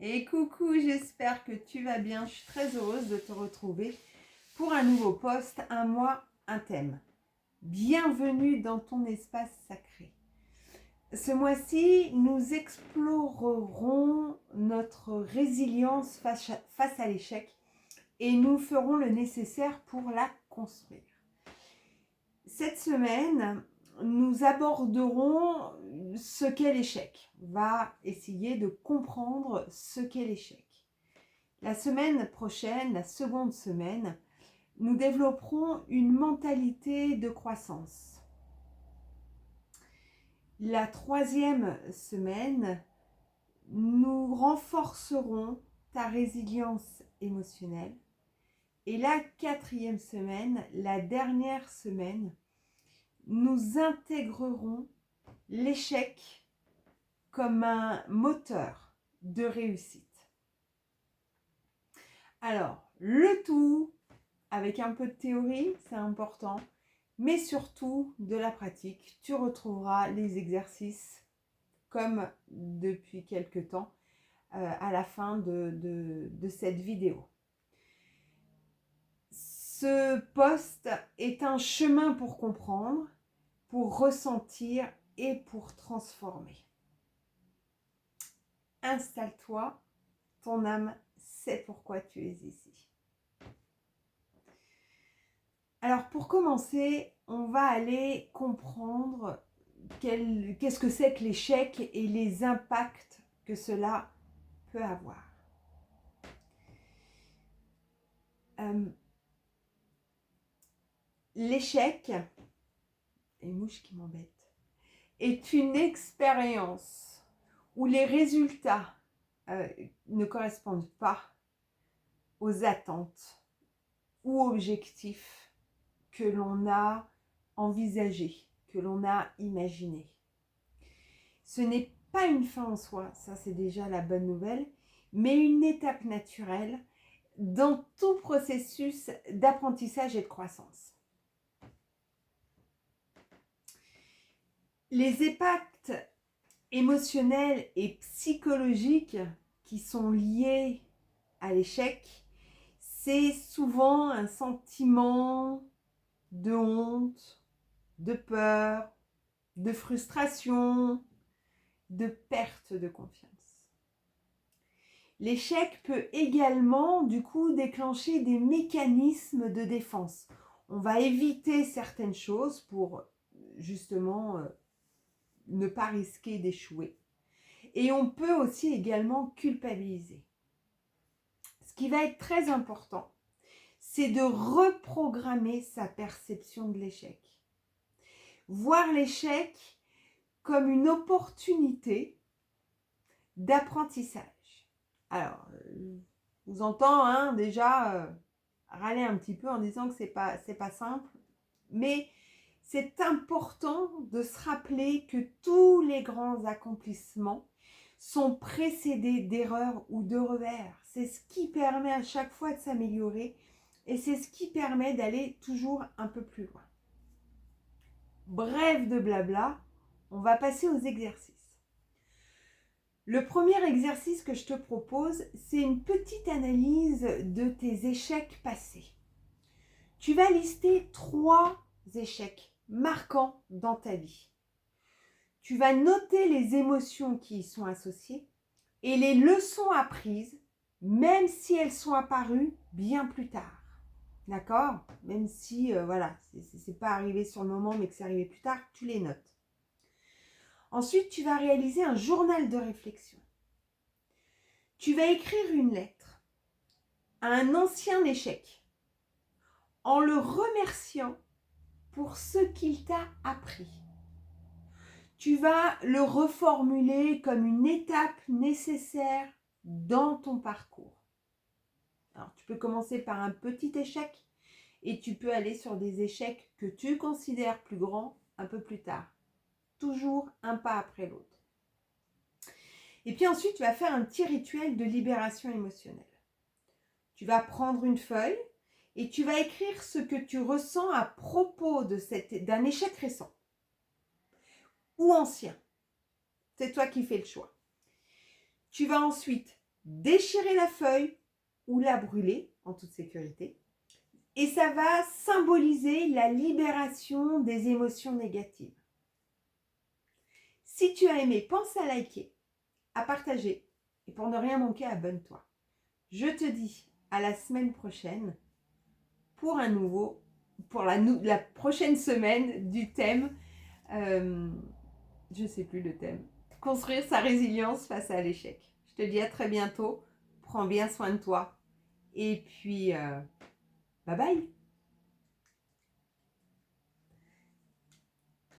Et coucou, j'espère que tu vas bien. Je suis très heureuse de te retrouver pour un nouveau post, un mois, un thème. Bienvenue dans ton espace sacré. Ce mois-ci, nous explorerons notre résilience face à l'échec et nous ferons le nécessaire pour la construire. Cette semaine, nous aborderons ce qu'est l'échec. On va essayer de comprendre ce qu'est l'échec. La semaine prochaine, la seconde semaine, nous développerons une mentalité de croissance. La troisième semaine, nous renforcerons ta résilience émotionnelle. Et la quatrième semaine, la dernière semaine, nous intégrerons l'échec comme un moteur de réussite. Alors, le tout avec un peu de théorie, c'est important, mais surtout de la pratique. Tu retrouveras les exercices comme depuis quelques temps à la fin de cette vidéo. Ce post est un chemin pour comprendre, pour ressentir et pour transformer. Installe-toi, ton âme sait pourquoi tu es ici. Alors pour commencer, on va aller comprendre qu'est-ce que c'est que l'échec et les impacts que cela peut avoir. L'échec, les mouches qui m'embêtent, est une expérience où les résultats ne correspondent pas aux attentes ou objectifs que l'on a envisagés, que l'on a imaginés. Ce n'est pas une fin en soi, ça c'est déjà la bonne nouvelle, mais une étape naturelle dans tout processus d'apprentissage et de croissance. Les impacts émotionnels et psychologiques qui sont liés à l'échec, c'est souvent un sentiment de honte, de peur, de frustration, de perte de confiance. L'échec peut également, du coup, déclencher des mécanismes de défense. On va éviter certaines choses pour, justement, ne pas risquer d'échouer. Et on peut aussi également culpabiliser. Ce qui va être très important, c'est de reprogrammer sa perception de l'échec. Voir l'échec comme une opportunité d'apprentissage. Alors, je vous entends déjà râler un petit peu en disant que c'est pas simple, mais c'est important de se rappeler que tous les grands accomplissements sont précédés d'erreurs ou de revers. C'est ce qui permet à chaque fois de s'améliorer et c'est ce qui permet d'aller toujours un peu plus loin. Bref de blabla, on va passer aux exercices. Le premier exercice que je te propose, c'est une petite analyse de tes échecs passés. Tu vas lister 3 échecs marquants dans ta vie. Tu vas noter les émotions qui y sont associées et les leçons apprises, même si elles sont apparues bien plus tard. D'accord ? Même si, c'est pas arrivé sur le moment, mais que c'est arrivé plus tard, tu les notes. Ensuite, tu vas réaliser un journal de réflexion. Tu vas écrire une lettre à un ancien échec en le remerciant pour ce qu'il t'a appris. Tu vas le reformuler comme une étape nécessaire dans ton parcours. Alors, tu peux commencer par un petit échec et tu peux aller sur des échecs que tu considères plus grands un peu plus tard. Toujours un pas après l'autre. Et puis ensuite, tu vas faire un petit rituel de libération émotionnelle. Tu vas prendre une feuille et tu vas écrire ce que tu ressens à propos d'un échec récent ou ancien. C'est toi qui fais le choix. Tu vas ensuite déchirer la feuille ou la brûler en toute sécurité. Et ça va symboliser la libération des émotions négatives. Si tu as aimé, pense à liker, à partager. Et pour ne rien manquer, abonne-toi. Je te dis à la semaine prochaine pour la prochaine semaine du thème, je ne sais plus le thème, construire sa résilience face à l'échec. Je te dis à très bientôt, prends bien soin de toi et puis bye bye.